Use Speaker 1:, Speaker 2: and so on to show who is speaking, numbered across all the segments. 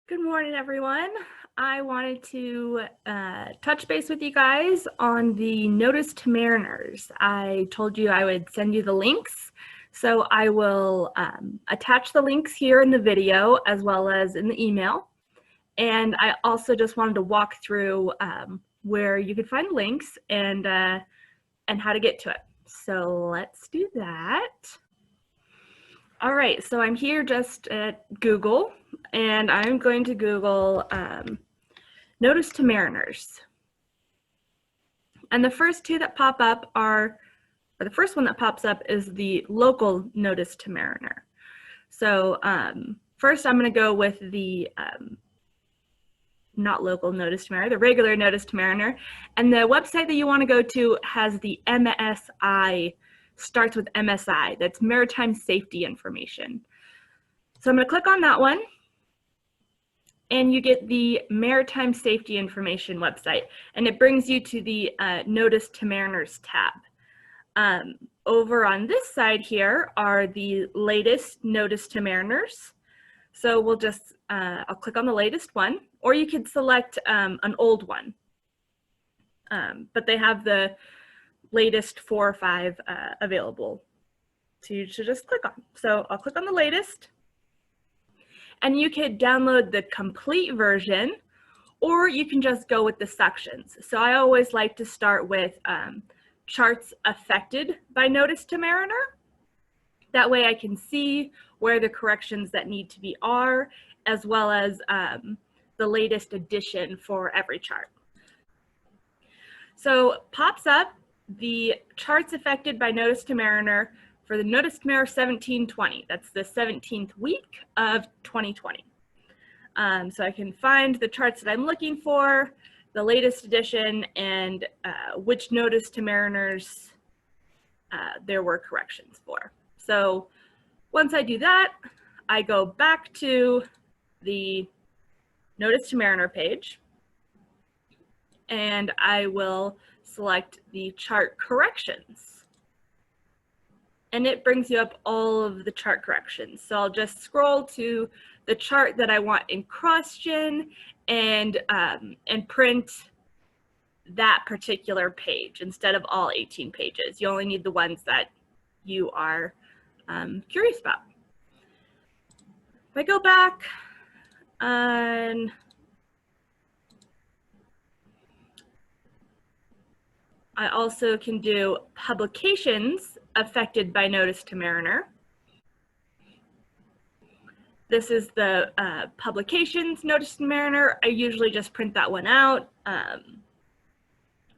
Speaker 1: Good morning, everyone. I wanted to touch base with you guys on the Notice to Mariners. I told you I would send you the links, so I will attach the links here in the video as well as in the email. And I also just wanted to walk through where you could find links and how to get to it. So let's do that. All right, so I'm here just at Google, and I'm going to Google Notice to Mariners. And the first two that pop up are, or the first one that pops up is the local Notice to Mariner. So first I'm going to go with the not local Notice to Mariner, the regular Notice to Mariner. And the website that you want to go to has the MSI, starts with MSI, that's Maritime Safety Information. So I'm going to click on that one, and you get the Maritime Safety Information website, and it brings you to the Notice to Mariners tab. Over on this side here are the latest Notice to Mariners. So we'll just, I'll click on the latest one, or you could select an old one. But they have the latest 4 or 5 available to just click on. So I'll click on the latest, and you could download the complete version, or you can just go with the sections. So I always like to start with charts affected by Notice to Mariner. That way I can see where the corrections that need to be are, as well as the latest edition for every chart. So pops up the charts affected by Notice to Mariner for the Notice to Mariner 1720. That's the 17th week of 2020. So I can find the charts that I'm looking for, the latest edition, and which Notice to Mariners there were corrections for. So once I do that, I go back to the Notice to Mariner page, and I will select the chart corrections. And it brings you up all of the chart corrections. So I'll just scroll to the chart that I want in question and print that particular page instead of all 18 pages. You only need the ones that you are curious about. If I go back and I also can do publications affected by Notice to Mariner. This is the publications Notice to Mariner. I usually just print that one out.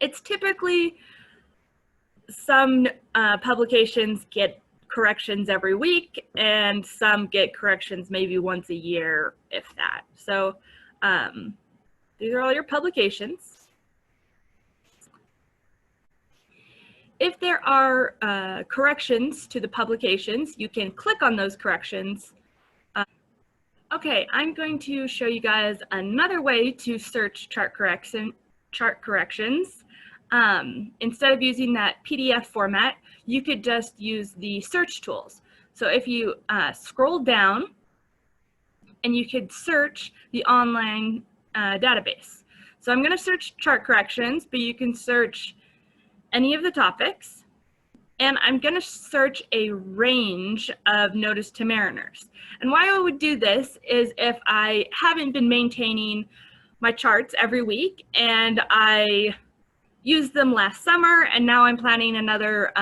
Speaker 1: It's typically some publications get corrections every week, and some get corrections maybe once a year, if that. So these are all your publications. If there are corrections to the publications, you can click on those corrections. Okay, I'm going to show you guys another way to search chart corrections. Instead of using that PDF format, you could just use the search tools. So if you scroll down, and you could search the online database. So I'm going to search chart corrections, but you can search any of the topics. And I'm going to search a range of Notice to Mariners. And why I would do this is if I haven't been maintaining my charts every week, and I used them last summer, and now I'm planning another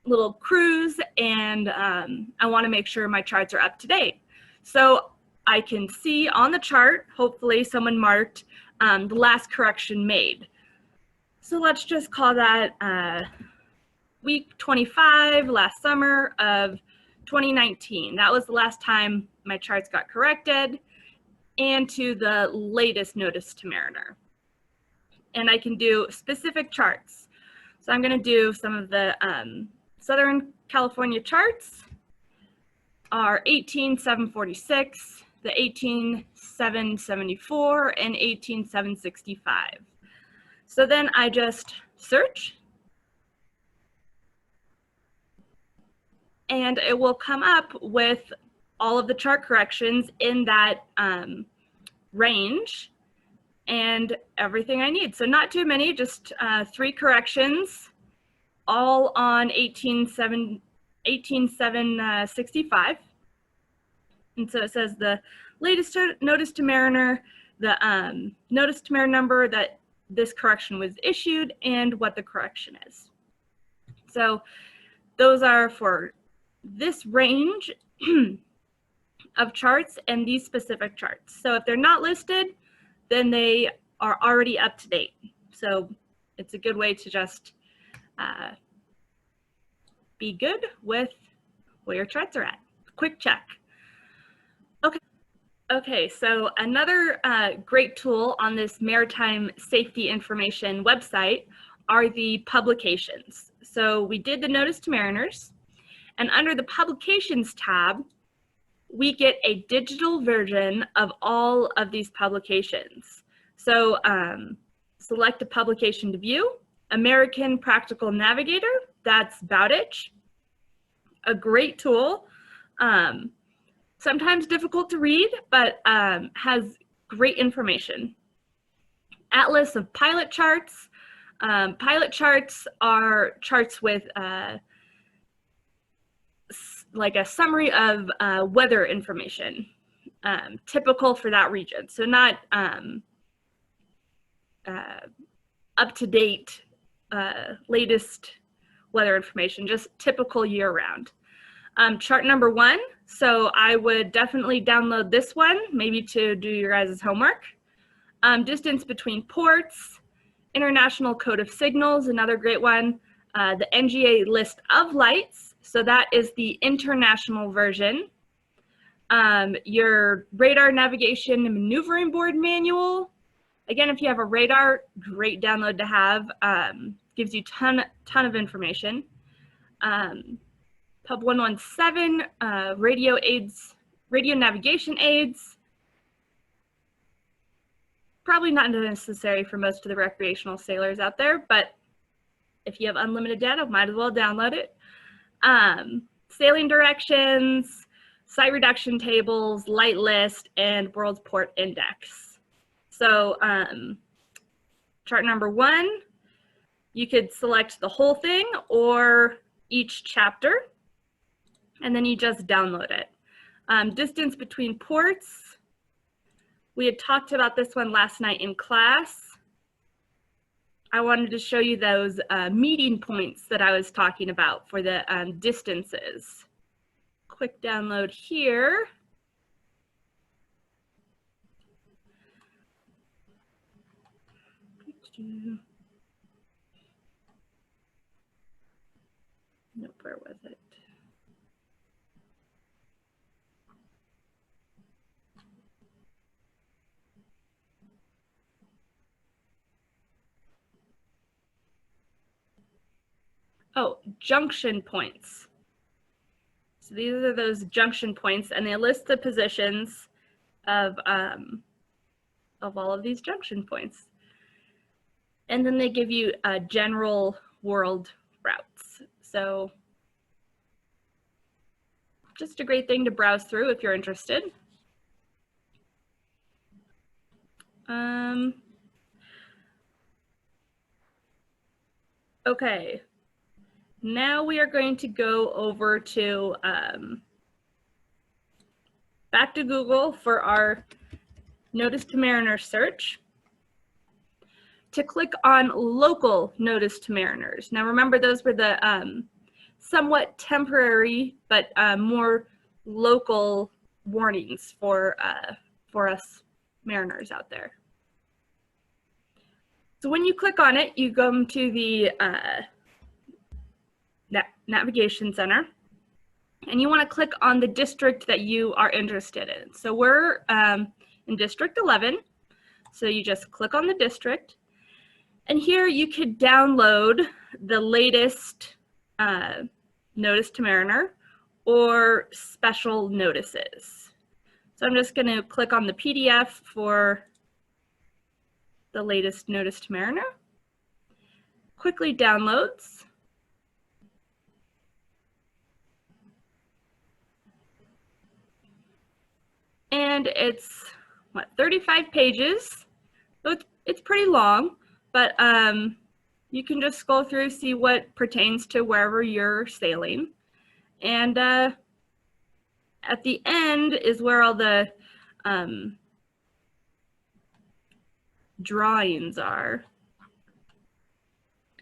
Speaker 1: little cruise, and I want to make sure my charts are up to date. So I can see on the chart, hopefully someone marked the last correction made. So let's just call that week 25 last summer of 2019. That was the last time my charts got corrected, and to the latest Notice to Mariner. And I can do specific charts. So I'm going to do some of the Southern California charts are 18,746, the 18,774, and 18,765. So then I just search, and it will come up with all of the chart corrections in that range and everything I need. So not too many, just 3 corrections, all on 18.765. And so it says the latest notice to Mariner, the notice to Mariner number that this correction was issued, and what the correction is. So those are for this range of charts and these specific charts. So if they're not listed, then they are already up to date. So it's a good way to just be good with where your charts are at. Quick check. Okay, so another great tool on this maritime safety information website are the publications. So we did the notice to mariners, and under the publications tab, we get a digital version of all of these publications. So select a publication to view. American Practical Navigator, that's Bowditch, a great tool. Sometimes difficult to read, but has great information. Atlas of pilot charts. Pilot charts are charts with like a summary of weather information, typical for that region. So not up-to-date, latest weather information, just typical year-round. Chart number 1, so I would definitely download this one, maybe to do your guys' homework. Distance between ports, International Code of Signals, another great one. The NGA list of lights, so that is the international version. Your radar navigation and maneuvering board manual. Again, if you have a radar, great download to have. Gives you ton of information. Pub 117, radio aids, radio navigation aids. Probably not necessary for most of the recreational sailors out there, but if you have unlimited data, might as well download it. Sailing directions, site reduction tables, light list, and World Port Index. So chart number 1, you could select the whole thing or each chapter, and then you just download it. Distance between ports. We had talked about this one last night in class. I wanted to show you those meeting points that I was talking about for the distances. Quick download here. Nope, where was it? Oh, junction points. So these are those junction points, and they list the positions of all of these junction points. And then they give you general world routes. So just a great thing to browse through if you're interested. Okay. Now we are going to go over to back to Google for our Notice to Mariner search. To click on local Notice to Mariners. Now remember, those were the somewhat temporary but more local warnings for us mariners out there. So when you click on it, you come to the navigation center, and you want to click on the district that you are interested in. So we're in District 11, so you just click on the district, and here you could download the latest Notice to Mariner or special notices. So I'm just going to click on the PDF for the latest Notice to Mariner. Quickly downloads. and it's, what, 35 pages. So it's pretty long, but you can just scroll through, see what pertains to wherever you're sailing. And at the end is where all the drawings are.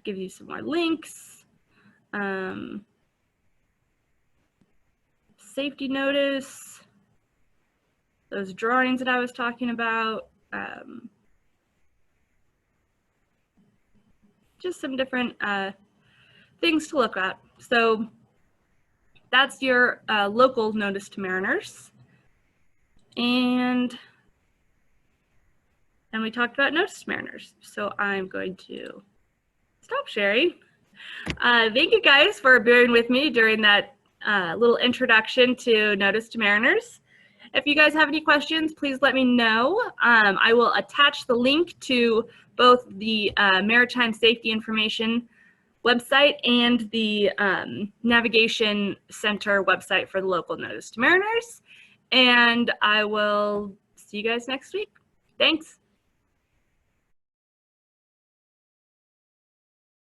Speaker 1: Give you some more links. Safety notice, those drawings that I was talking about. Just some different things to look at. So that's your local notice to mariners. And we talked about notice to mariners. So I'm going to stop sharing. Thank you guys for bearing with me during that little introduction to notice to mariners. If you guys have any questions, please let me know. I will attach the link to both the Maritime Safety Information website and the Navigation Center website for the local notice to mariners. And I will see you guys next week. Thanks.